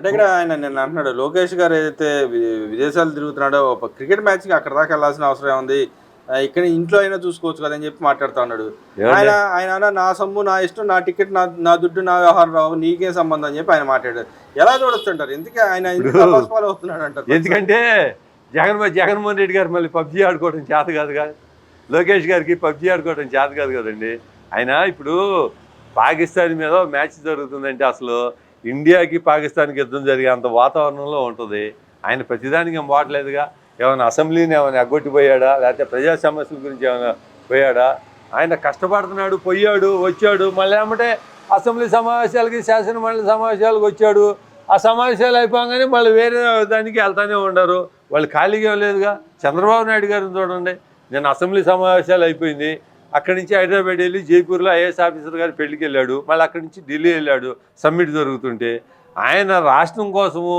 అంటే ఇక్కడ ఆయన నిన్న అంటున్నాడు లోకేష్ గారు ఏదైతే విదేశాలు తిరుగుతున్నాడో ఒక క్రికెట్ మ్యాచ్కి అక్కడ దాకా వెళ్ళాల్సిన అవసరం ఉంది, ఇక్కడ ఇంట్లో అయినా చూసుకోవచ్చు కదా అని చెప్పి మాట్లాడుతూ ఉన్నాడు. ఆయన ఆయన నా సొమ్ము నా ఇష్టం, నా టికెట్ నా నా దుడ్డు నా వ్యవహారం రావు, నీకేం సంబంధం అని చెప్పి ఆయన మాట్లాడారు. ఎలా చూడొచ్చుంటారు? ఎందుకే ఆయన ఫాలో అవుతున్నాడు అంటారు? ఎందుకంటే జగన్మోహన్ రెడ్డి గారు మళ్ళీ పబ్జీ ఆడుకోవడం చేత కాదు కదా, లోకేష్ గారికి పబ్జీ ఆడుకోవడం చేత కాదు కదండి. ఆయన ఇప్పుడు పాకిస్తాన్ మీద మ్యాచ్ జరుగుతుందంటే అసలు ఇండియాకి పాకిస్తాన్కి యుద్ధం జరిగే అంత వాతావరణంలో ఉంటుంది. ఆయన ప్రతిదానికి ఏం పోవట్లేదుగా. ఏమైనా అసెంబ్లీని ఏమైనా ఎగ్గొట్టిపోయాడా, లేకపోతే ప్రజా సమస్యల గురించి ఏమైనా పోయాడా? ఆయన కష్టపడుతున్నాడు, పోయాడు, వచ్చాడు, మళ్ళీ ఏమంటే అసెంబ్లీ సమావేశాలకి శాసనమండలి సమావేశాలకు వచ్చాడు. ఆ సమావేశాలు అయిపోగానే మళ్ళీ వేరే దానికి వెళ్తానే ఉండరు. వాళ్ళు ఖాళీగా లేదుగా. చంద్రబాబు నాయుడు గారిని చూడండి, నేను అసెంబ్లీ సమావేశాలు అయిపోయింది, అక్కడి నుంచి హైదరాబాద్ వెళ్ళి జైపూర్లో ఐఏఎస్ ఆఫీసర్ గారి పెళ్లికి వెళ్ళాడు, మళ్ళీ అక్కడి నుంచి ఢిల్లీ వెళ్ళాడు సమ్మిట్ జరుగుతుంటే. ఆయన రాష్ట్రం కోసము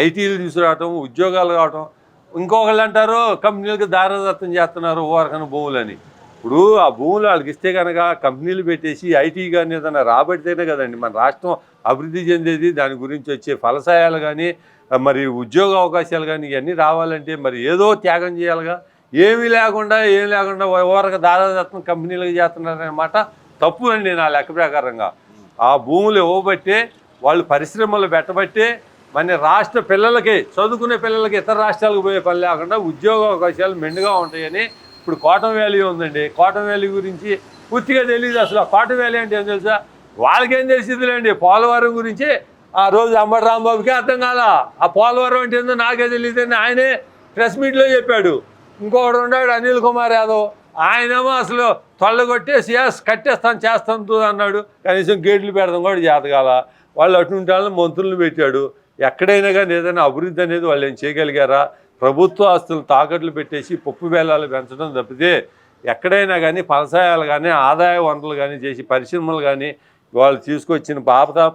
ఐటీలు తీసుకురావటం, ఉద్యోగాలు కావటం. ఇంకొకళ్ళు అంటారు కంపెనీలకు దారదత్తం చేస్తున్నారు ఓరకన భూములని. ఇప్పుడు ఆ భూములు వాళ్ళకి ఇస్తే కనుక కంపెనీలు పెట్టేసి ఐటీ కానీ ఏదైనా రాబడితేనే కదండి మన రాష్ట్రం అభివృద్ధి చెందేది. దాని గురించి వచ్చే ఫలసాయాలు కానీ మరి ఉద్యోగ అవకాశాలు కానీ ఇవన్నీ రావాలంటే మరి ఏదో త్యాగం చేయాలిగా. ఏం లేకుండా ఓరక దాదాదత్వం కంపెనీలకు చేస్తున్నారన్నమాట తప్పు అండి నా లెక్క ప్రకారంగా. ఆ భూములు ఇవ్వబట్టే, వాళ్ళు పరిశ్రమలు పెట్టబట్టే మన రాష్ట్ర పిల్లలకి, చదువుకునే పిల్లలకి ఇతర రాష్ట్రాలకు పోయే పని లేకుండా ఉద్యోగ అవకాశాలు మెండుగా ఉంటాయని. ఇప్పుడు కాటన్ వ్యాలీ ఉందండి, కాటన్ వ్యాలీ గురించి పూర్తిగా తెలియదు అసలు. ఆ కాటన్ వ్యాలీ అంటే ఏం తెలుసా? వాళ్ళకేం తెలిసిందిలేండి. పోలవరం గురించి ఆ రోజు అంబటి రాంబాబుకి అర్థం కాల. ఆ పోలవరం అంటే ఏందో నాకే తెలియదని ఆయనే ప్రెస్ మీట్లో చెప్పాడు. ఇంకొకడు ఉన్నాడు అనిల్ కుమార్ యాదవ్, ఆయనేమో అసలు తొళ్ళగొట్టేసి కట్టేస్తాను చేస్తాను అన్నాడు. కనీసం గేట్లు పెడతాం కూడా చేతకాల. వాళ్ళు అటువంటి వాళ్ళని మంత్రులను పెట్టాడు. ఎక్కడైనా కానీ ఏదైనా అభివృద్ధి అనేది వాళ్ళు ఏం చేయగలిగారా? ప్రభుత్వ ఆస్తులు తాకట్లు పెట్టేసి పప్పు బేలాలు పెంచడం తప్పితే ఎక్కడైనా కానీ ఫలసాయాలు కానీ ఆదాయ వనరులు కానీ చేసి పరిశ్రమలు కానీ వాళ్ళు తీసుకొచ్చిన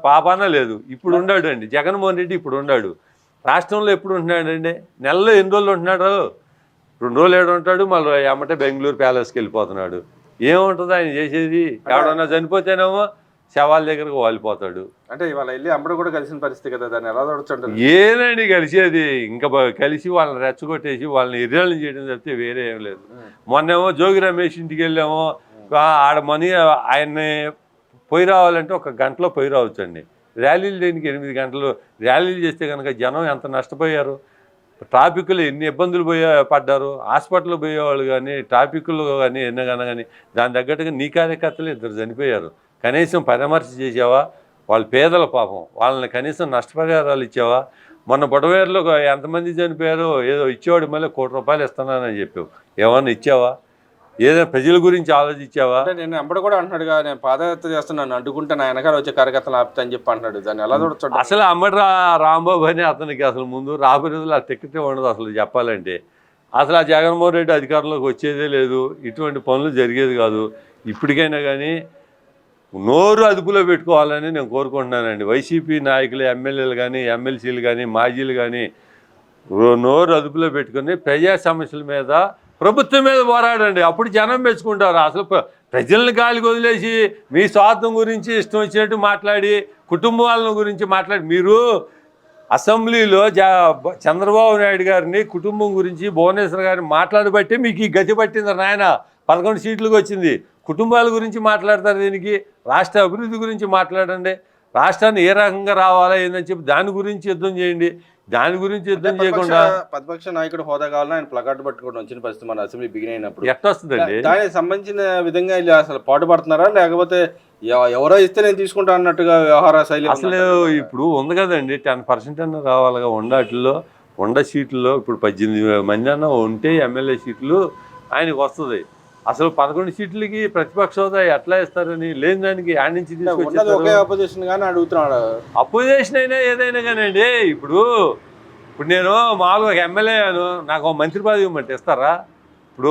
పాపాన లేదు. ఇప్పుడు ఉన్నాడు అండి జగన్మోహన్ రెడ్డి, ఇప్పుడు ఉన్నాడు రాష్ట్రంలో. ఎప్పుడు ఉంటున్నాడండి? నెలలో ఎన్ని రోజులు ఉంటున్నాడు? 2 రోజులు ఏడు ఉంటాడు, మళ్ళీ ఏమంటే బెంగళూరు ప్యాలెస్కి వెళ్ళిపోతున్నాడు. ఏముంటుంది ఆయన చేసేది? ఎవడన్నా చనిపోతేనేమో శవాల దగ్గరకు వాలిపోతాడు. అంటే ఇవాళ వెళ్ళి అమ్మడు కూడా కలిసిన పరిస్థితి కదా, దాన్ని ఎలా చూడొచ్చు? ఏనండి కలిసేది? ఇంకా కలిసి వాళ్ళని రెచ్చగొట్టేసి వాళ్ళని ఇర్రాలను చేయడం తప్పితే వేరే ఏం లేదు. మొన్నేమో జోగి రమేష్ ఇంటికి వెళ్ళామో, ఆడ మనీ ఆయన్ని పోయి రావాలంటే 1 గంటలో పోయి రావచ్చండి. ర్యాలీలు దేనికి 8 గంటలు ర్యాలీలు చేస్తే కనుక జనం ఎంత నష్టపోయారు, ట్రాఫిక్లో ఎన్ని ఇబ్బందులు పడ్డారు, హాస్పిటల్ పోయేవాళ్ళు కానీ ట్రాఫిక్లో కానీ ఎన్నగానే కానీ దాని తగ్గట్టుగా నీ కార్యకర్తలు 2 చనిపోయారు. కనీసం పరామర్శ చేసావా? వాళ్ళ పేదల పాపం, వాళ్ళని కనీసం నష్టపరిహారాలు ఇచ్చావా? మొన్న బొడవేరులో ఎంతమంది చనిపోయారో ఏదో ఇచ్చేవాడు, మళ్ళీ ₹1 కోటి ఇస్తున్నానని చెప్పావు. ఏమన్నా ఇచ్చావా? ఏదైనా ప్రజల గురించి ఆలోచించావా? అంటే నేను అప్పుడు కూడా అంటున్నాడుగా, నేను పాదయాత్ర చేస్తున్నాను అడ్డుకుంటే నా వెనకాల వచ్చే కార్యకర్తలు ఆపుతా అని చెప్పి అంటున్నాడు. దాన్ని ఎలా చూడొచ్చు? అసలు అంబటి రాంబాబు అని అతనికి అసలు ముందు రాబోయే రోజులు ఆ టికెట్ ఉండదు అసలు చెప్పాలంటే. అసలు ఆ జగన్మోహన్ రెడ్డి అధికారంలోకి వచ్చేదే లేదు, ఇటువంటి పనులు జరిగేది కాదు. ఇప్పటికైనా కానీ నోరు అదుపులో పెట్టుకోవాలని నేను కోరుకుంటున్నానండి. వైసీపీ నాయకులు, ఎమ్మెల్యేలు కానీ, ఎమ్మెల్సీలు కానీ, మాజీలు కానీ నోరు అదుపులో పెట్టుకుని ప్రజా సమస్యల మీద, ప్రభుత్వం మీద పోరాడండి. అప్పుడు జనం మెచ్చుకుంటారు. అసలు ప్రజల్ని గాలికి వదిలేసి మీ స్వార్థం గురించి ఇష్టం వచ్చినట్టు మాట్లాడి, కుటుంబాల గురించి మాట్లాడి, మీరు అసెంబ్లీలో చంద్రబాబు నాయుడు గారిని కుటుంబం గురించి భువనేశ్వర్ గారిని మాట్లాడబట్టే మీకు ఈ గతి పట్టింది నాయన. 11 సీట్లకు వచ్చింది. కుటుంబాల గురించి మాట్లాడతారు దీనికి? రాష్ట్ర అభివృద్ధి గురించి మాట్లాడండి. రాష్ట్రాన్ని ఏ రకంగా రావాలా ఏందని చెప్పి దాని గురించి యుద్ధం చేయండి. దాని గురించి యుద్ధం చేయకుండా ప్రతిపక్ష నాయకుడు హోదా కావాలని ఆయన ప్లకార్డు పట్టుకోవడం వచ్చిన పరిస్థితి మన అసెంబ్లీ బిగిన్ అయినప్పుడు ఎట్లా వస్తుందండి? దానికి సంబంధించిన విధంగా అసలు పాటు పడుతున్నారా, లేకపోతే ఎవరో ఇస్తే నేను తీసుకుంటా అన్నట్టుగా వ్యవహార శైలి? అసలు ఇప్పుడు ఉంది కదండి 10% అన్న రావాలిగా. ఉండ సీట్లలో ఇప్పుడు 18 మంది అన్న ఉంటే ఎమ్మెల్యే సీట్లు ఆయనకు వస్తుంది. అసలు 11 సీట్లకి ప్రతిపక్ష హోదా ఎట్లా ఇస్తారని లేని దానికి ఆడి నుంచి తీసుకొచ్చి అపోజిషన్ కానీ అడుగుతున్నాడు. అపోజిషన్ అయినా ఏదైనా కానండి. ఇప్పుడు నేను మామూలుగా ఎమ్మెల్యేను, నాకు ఒక మంత్రి పదవి ఇవ్వమంటే ఇస్తారా? ఇప్పుడు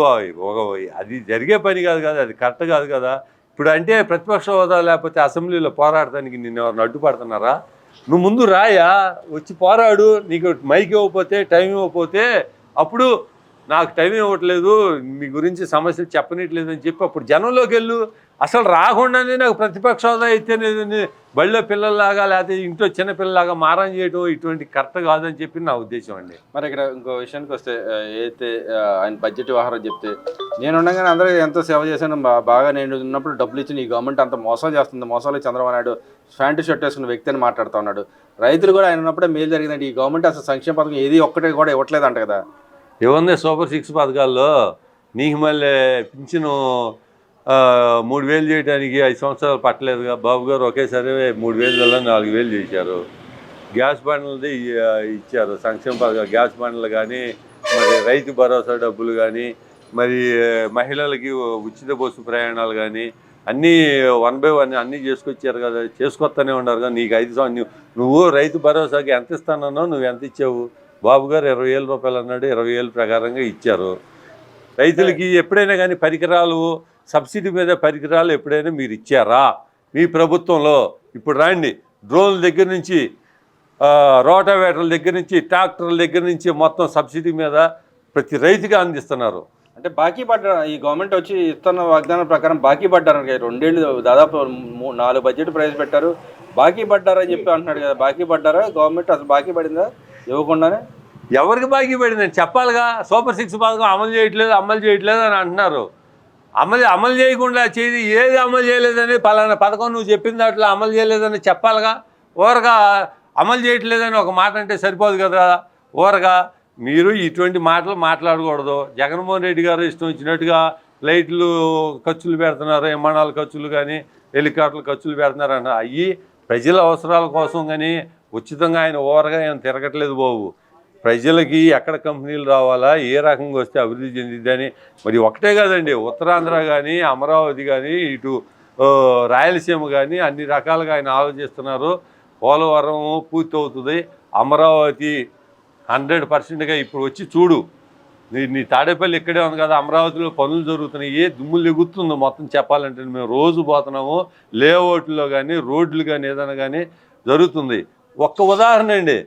అది జరిగే పని కాదు కదా, అది కరెక్ట్ కాదు కదా. ఇప్పుడు అంటే ప్రతిపక్ష హోదా లేకపోతే అసెంబ్లీలో పోరాడటానికి నిన్ను ఎవరిని అడ్డుపడుతున్నారా? నువ్వు ముందు రాయా, వచ్చి పోరాడు. నీకు మైక్ ఇవ్వకపోతే, టైం ఇవ్వకపోతే అప్పుడు నాకు టైం ఇవ్వట్లేదు, మీ గురించి సమస్యలు చెప్పనట్లేదు అని చెప్పి అప్పుడు జనంలోకి వెళ్ళు. అసలు రాకుండానే నాకు ప్రతిపక్ష హోదా అయితే నేను బళ్ళో పిల్లల్లాగా లేకపోతే ఇంట్లో చిన్నపిల్లలాగా మారం చేయడం ఇటువంటి కరెక్ట్ కాదని చెప్పి నా ఉద్దేశం అండి. మరి ఇక్కడ ఇంకో విషయానికి వస్తే ఏదైతే ఆయన బడ్జెట్ వ్యవహారం చెప్తే నేను ఉండగానే అందరూ ఎంతో సేవ చేశాను, బాగా నేను ఉన్నప్పుడు డబ్బులు ఇచ్చిన ఈ గవర్నమెంట్ అంత మోసం చేస్తుంది, మోసాలు చంద్రబాబు నాయుడు ప్యాంటు షర్ట్ వేసుకున్న వ్యక్తి అని మాట్లాడుతూ ఉన్నాడు. రైతులు కూడా ఆయన ఉన్నప్పుడే మేలు జరిగిందంటే ఈ గవర్నమెంట్ అసలు సంక్షేమ పథకం ఏది ఒక్కటే కూడా ఇవ్వట్లేదంట కదా. ఏముంది సూపర్ 6 పథకాల్లో నీకు మళ్ళీ పింఛను 3,000 చేయడానికి 5 సంవత్సరాలు పట్టలేదుగా. బాబు గారు ఒకేసారి 3,000 4,000 చేశారు. గ్యాస్ బండ్లది ఇచ్చారు సంక్షేమ పథకాలు, గ్యాస్ బండ్లు కానీ, మరి రైతు భరోసా డబ్బులు కానీ, మరి మహిళలకి ఉచిత బస్సు ప్రయాణాలు కానీ అన్నీ 1 by 1 అన్నీ చేసుకొచ్చారు కదా, చేసుకొస్తూనే ఉన్నారు కదా. నీకు 5 సంవత్సరాలు నువ్వు రైతు భరోసాకి ఎంత ఇస్తానన్నావు, నువ్వు ఎంత ఇచ్చావు? బాబు గారు 20,000 రూపాయలు అన్నాడు, 20,000 ప్రకారంగా ఇచ్చారు. రైతులకి ఎప్పుడైనా కానీ పరికరాలు సబ్సిడీ మీద పరికరాలు ఎప్పుడైనా మీరు ఇచ్చారా మీ ప్రభుత్వంలో? ఇప్పుడు రాండి, డ్రోన్ల దగ్గర నుంచి రోటావేటర్ల దగ్గర నుంచి ట్రాక్టర్ల దగ్గర నుంచి మొత్తం సబ్సిడీ మీద ప్రతి రైతుగా అందిస్తున్నారు. అంటే బాకీ పడ్డారు ఈ గవర్నమెంట్ వచ్చి ఇస్తున్న వాగ్దానం ప్రకారం బాకీ పడ్డారు. 2 ఏళ్ళు దాదాపు 4 బడ్జెట్ ప్రవేశపెట్టారు, బాకీ పడ్డారని చెప్పి అంటున్నాడు కదా. బాకీ పడ్డారా గవర్నమెంట్? అసలు బాకీ పడిందా ఇవ్వకుండానే? ఎవరికి బాకీ పడిందని చెప్పాలిగా. సూపర్ 6 పథకం అమలు చేయట్లేదు అని అంటున్నారు. అమలు చేయకుండా ఏది అమలు చేయలేదని పలానా పథకం నువ్వు చెప్పిన దాంట్లో అమలు చేయలేదని చెప్పాలిగా. ఊరగా అమలు చేయట్లేదని ఒక మాట అంటే సరిపోదు కదా. ఊరగా మీరు ఇటువంటి మాటలు మాట్లాడకూడదు. జగన్మోహన్ రెడ్డి గారు ఇష్టం వచ్చినట్టుగా ఫ్లైట్లు ఖర్చులు పెడుతున్నారు, విమానాల ఖర్చులు కానీ హెలికాప్టర్ల ఖర్చులు పెడుతున్నారు అన్న. అవి ప్రజల అవసరాల కోసం కానీ ఉచితంగా ఆయన ఊరగా ఏం తిరగట్లేదు బాబు. ప్రజలకి ఎక్కడ కంపెనీలు రావాలా, ఏ రకంగా వస్తే అభివృద్ధి చెందిద్దని. మరి ఒకటే కాదండి, ఉత్తరాంధ్ర కానీ అమరావతి కానీ ఇటు రాయలసీమ కానీ అన్ని రకాలుగా ఆయన ఆలోచిస్తున్నారు. పోలవరం పూర్తి అవుతుంది, అమరావతి 100%గా ఇప్పుడు వచ్చి చూడు. నీ తాడేపల్లి ఇక్కడే ఉంది కదా, అమరావతిలో పనులు జరుగుతున్నాయి, ఏ దుమ్ములు ఎగుతుందో మొత్తం చెప్పాలంటే. మేము రోజు పోతున్నాము, లేఅవుట్లో కానీ రోడ్లు కానీ ఏదైనా కానీ జరుగుతుంది. ఒక్క ఉదాహరణ అండి,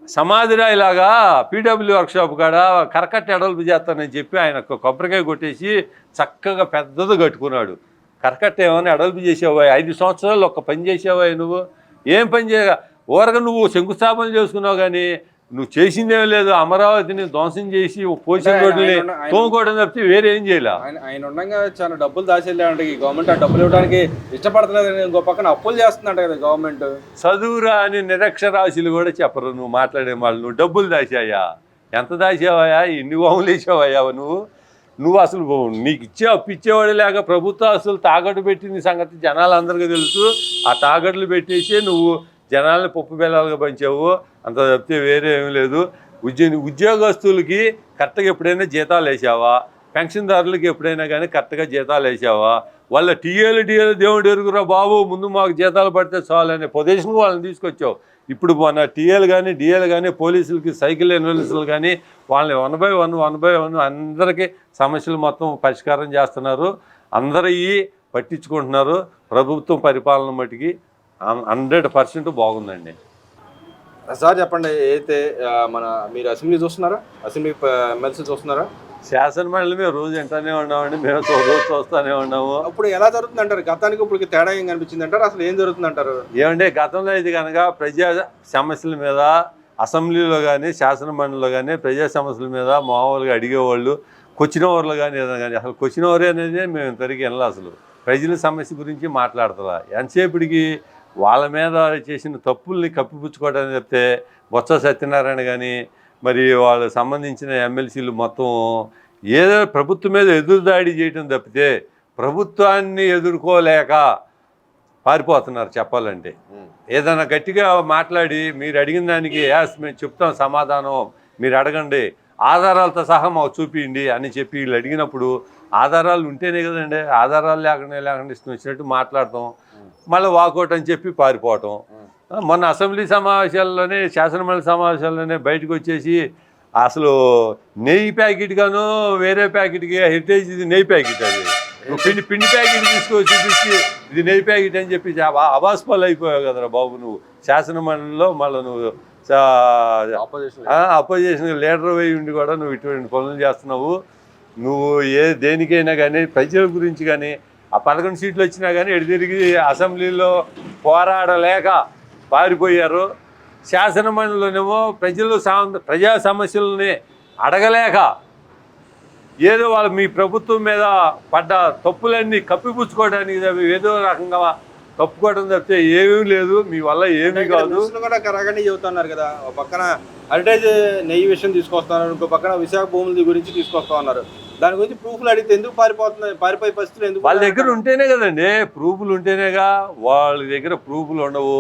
సమాధిరాయిలాగా పీడబ్ల్యూ వర్క్షాప్ కాడ కరకట్ట ఎడల్పు చేస్తానని చెప్పి ఆయన కొబ్బరికాయ కొట్టేసి చక్కగా పెద్దది కట్టుకున్నాడు. కరకట్ట ఏమైనా ఎడల్పు చేసావా? 5 సంవత్సరాలు ఒక్క పని చేసావా నువ్వు? ఏం పని చేయగా ఊరగా నువ్వు శంకుస్థాపన చేసుకున్నావు కానీ నువ్వు చేసిందేమీ లేదు. అమరావతిని ధ్వంసం చేసి పోసిన రోడ్లని తోముకోవడం తప్పితే వేరే ఏం చేయలే. ఆయన ఉండగా చాలా డబ్బులు దాచేళ్ళంటే ఈ గవర్నమెంట్ ఆ డబ్బులు ఇవ్వడానికి ఇష్టపడతలేదు, ఇంకో పక్కన అప్పులు చేస్తుందంట కదా గవర్నమెంట్. చదువురా అని నిరక్షరాశులు కూడా చెప్పరు నువ్వు మాట్లాడే వాళ్ళు. నువ్వు డబ్బులు దాచాయా? ఎంత దాచావయా? ఎన్ని వాములు వేసావయ్యా నువ్వు అసలు నీకు అప్పు ఇచ్చేవాడు లేక ప్రభుత్వ అసలు తాకట్టు పెట్టిన సంగతి జనాలందరికీ తెలుసు. ఆ తాకట్లు పెట్టేసి నువ్వు జనాల్ని పప్పు బెల్లాలుగా పంచావు, అంత తప్పితే వేరే ఏమీ లేదు. ఉద్యోగస్తులకి కరెక్ట్గా ఎప్పుడైనా జీతాలు వేసావా? పెన్షన్దారులకి ఎప్పుడైనా కానీ కరెక్ట్గా జీతాలు వేసావా? వాళ్ళ టీఏలు దేవుడు ఎరుగురా బాబు, ముందు మాకు జీతాలు పడితే చాలు అనే పొజిషన్కి వాళ్ళని తీసుకొచ్చావు. ఇప్పుడు మన టీఏలు కానీ డిఏలు కానీ పోలీసులకి సైకిల్ ఎన్వెన్సులు కానీ వాళ్ళని 1 by 1 అందరికీ సమస్యలు మొత్తం పరిష్కారం చేస్తున్నారు. అందరూ పట్టించుకుంటున్నారు. ప్రభుత్వం పరిపాలన మటుకి 100% బాగుందండి. సార్ చెప్పండి, అయితే మీరు అసెంబ్లీ చూస్తున్నారా? అసెంబ్లీ ఎమ్మెల్సీ చూస్తున్నారా? శాసనమండలి మేము రోజు వింటానే ఉన్నామండి, మేము రోజు చూస్తూనే ఉన్నాము. ఇప్పుడు ఎలా జరుగుతుంది అంటారు? గతానికి ఇప్పుడు తేడా ఏం కనిపించింది అంటారు? అసలు ఏం జరుగుతుంది అంటారు? ఏమంటే గతంలో ఇది కనుక ప్రజా సమస్యల మీద అసెంబ్లీలో కానీ శాసనమండలిలో కానీ ప్రజా సమస్యల మీద మామూలుగా అడిగేవాళ్ళు, క్వశ్చన్ అవర్లు కానీ ఏదైనా కానీ. అసలు క్వశ్చన్ అవర్ అనేది మేము ఇంతవరకు వెళ్ళాలి. అసలు ప్రజల సమస్య గురించి మాట్లాడతారా? ఎంతసేపటికి వాళ్ళ మీద చేసిన తప్పుల్ని కప్పిపుచ్చుకోవడానికి చెప్తే బొత్స సత్యనారాయణ కానీ మరి వాళ్ళకి సంబంధించిన ఎమ్మెల్సీలు మొత్తం ఏదో ప్రభుత్వం మీద ఎదురుదాడి చేయటం తప్పితే ప్రభుత్వాన్ని ఎదుర్కోలేక పారిపోతున్నారు చెప్పాలంటే. ఏదైనా గట్టిగా మాట్లాడి మీరు అడిగిన దానికి మేము చెప్తాం సమాధానం, మీరు అడగండి, ఆధారాలతో సహా మాకు చూపించండి అని చెప్పి వీళ్ళు అడిగినప్పుడు ఆధారాలు ఉంటేనే కదండి. ఆధారాలు లేకుండా ఇష్టం వచ్చినట్టు మాట్లాడతాం, మళ్ళీ వాకౌట్ అని చెప్పి పారిపోవటం. మొన్న అసెంబ్లీ సమావేశాల్లోనే శాసనమండలి సమావేశాల్లోనే బయటకు వచ్చేసి అసలు నెయ్యి ప్యాకెట్ గాను వేరే ప్యాకెట్కి హెరిటేజ్ ఇది నెయ్యి ప్యాకెట్, అది పిండి ప్యాకెట్ తీసుకొచ్చి చూపించి ఇది నెయ్యి ప్యాకెట్ అని చెప్పి అబాస్పాలు అయిపోయావు కదరా బాబు నువ్వు శాసనమండలిలో. మళ్ళీ నువ్వు ఆపోజిషన్ అపోజిషన్ లీడర్ అయి ఉండి కూడా నువ్వు ఇటువంటి పనులు చేస్తున్నావు. నువ్వు దేనికైనా కానీ ప్రజల గురించి కానీ ఆ 11 సీట్లు వచ్చినా కానీ ఎటు తిరిగి అసెంబ్లీలో పోరాడలేక పారిపోయారు. శాసనమండలిలోనేమో ప్రజా సమస్యలని అడగలేక ఏదో వాళ్ళు మీ ప్రభుత్వం మీద పడ్డ తప్పులన్నీ కప్పిపుచ్చుకోవడానికి ఏదో రకంగా తప్పుకోవడం తప్పితే ఏమీ లేదు, మీ వల్ల ఏమీ కాదు. కూడా కరాగండి చెబుతున్నారు కదా, ఒక పక్కన హెరిటేజ్ నెయ్యి విషయం తీసుకొస్తున్నారు, ఇంకో పక్కన విశాఖ భూముల గురించి తీసుకొస్తా ఉన్నారు. దాని గురించి ప్రూఫ్లు అడిగితే ఎందుకు పారిపోయే పరిస్థితులు ఎందుకు? వాళ్ళ దగ్గర ఉంటేనే కదండి, ప్రూఫ్లు ఉంటేనేగా. వాళ్ళ దగ్గర ప్రూఫ్లు ఉండవు.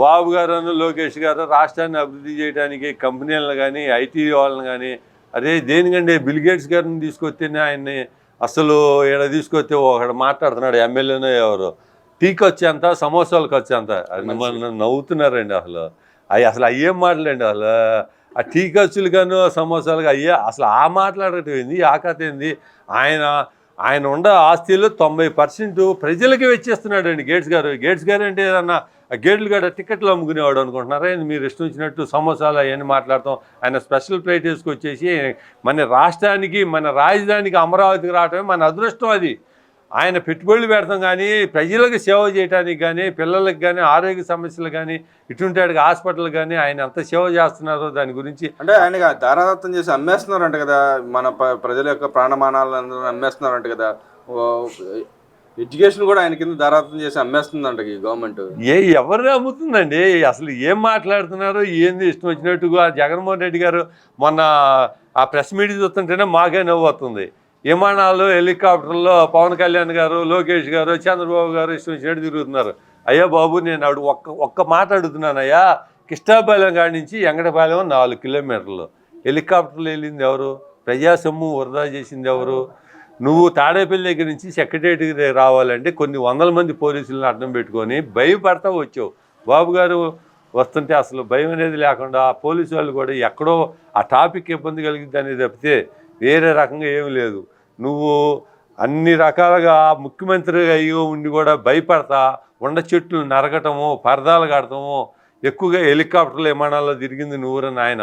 బాబు గారు లోకేష్ గారు రాష్ట్రాన్ని అభివృద్ధి చేయడానికి కంపెనీలను కానీ ఐటీ వాళ్ళని కానీ అదే దేనికండి బిల్ గేట్స్ గారిని తీసుకొస్తేనే ఆయన్ని అసలు ఇక్కడ తీసుకొస్తే ఒకడు మాట్లాడుతున్నాడు ఎమ్మెల్యేనో ఎవరు, టీ ఖర్చు ఎంత, సమోసాల ఖర్చు ఎంత, మన నవ్వుతున్నారండి. అసలు అయ్యేం మాటలండి. అసలు ఆ టీ ఖర్చులు గాను సమోసాలుగా అసలు ఆ మాట్లాడటం ఏంది, ఆ కథ ఏంది? ఆయన ఉండ ఆస్తిలో 90% ప్రజలకి వెచ్చేస్తున్నాడు అండి గేట్స్ గారు అంటే ఏదన్నా గేట్లు గడ టికెట్లు అమ్ముకునేవాడు అనుకుంటున్నారా? మీరు ఇష్టం వచ్చినట్టు సమోసాలు అవన్నీ మాట్లాడతాం. ఆయన స్పెషల్ ఫ్లైట్ వేసుకొచ్చేసి మన రాష్ట్రానికి, మన రాజధానికి అమరావతికి రావటమే మన అదృష్టం. అది ఆయన పెట్టుబడులు పెడతాం కానీ ప్రజలకు సేవ చేయడానికి కానీ పిల్లలకు కానీ ఆరోగ్య సమస్యలు కానీ ఇటువంటి హాస్పిటల్ కానీ ఆయన ఎంత సేవ చేస్తున్నారో దాని గురించి. అంటే ఆయన దారాదత్తం చేసి అమ్మేస్తున్నారంట కదా, మన ప్రజల యొక్క ప్రాణమానాలను అమ్మేస్తున్నారంట కదా. ఎడ్యుకేషన్ కూడా ఆయన కింద దారాదత్తం చేసి అమ్మేస్తుందంట ఈ గవర్నమెంట్. ఎవరు అమ్ముతుందండి? అసలు ఏం మాట్లాడుతున్నారు ఏంది ఇష్టం వచ్చినట్టుగా? జగన్మోహన్ రెడ్డి గారు మొన్న ఆ ప్రెస్ మీట్ చూస్తుంటేనే మాకే నవ్వు వస్తుంది. విమానాలు హెలికాప్టర్లో పవన్ కళ్యాణ్ గారు, లోకేష్ గారు, చంద్రబాబు గారు ఇష్టం వచ్చినట్టు తిరుగుతున్నారు. అయ్యా బాబు, నేను ఒక్క మాట అడుగుతున్నాను అయ్యా. కిష్టాపాలెం కాడి నుంచి ఎంగడపాలెం 4 కిలోమీటర్లు. హెలికాప్టర్లు వెళ్ళింది ఎవరు? ప్రజా సొమ్ము వృధా చేసింది ఎవరు? నువ్వు తాడేపల్లి దగ్గర నుంచి సెక్రటేరియట్కి రావాలంటే కొన్ని వందల మంది పోలీసులను అడ్డం పెట్టుకొని భయపడతా వచ్చావు. బాబు గారు వస్తుంటే అసలు భయం అనేది లేకుండా పోలీసు వాళ్ళు కూడా ఎక్కడో ఆ టాపిక్ ఇబ్బంది కలిగింది అనేది తప్పితే వేరే రకంగా ఏమీ లేదు. నువ్వు అన్ని రకాలుగా ముఖ్యమంత్రిగా అయ్యో ఉండి కూడా భయపడతా ఉండ చెట్లు నరకటము, పరదాలు కడతాము, ఎక్కువగా హెలికాప్టర్లు విమానాల్లో తిరిగింది నువ్వురని ఆయన.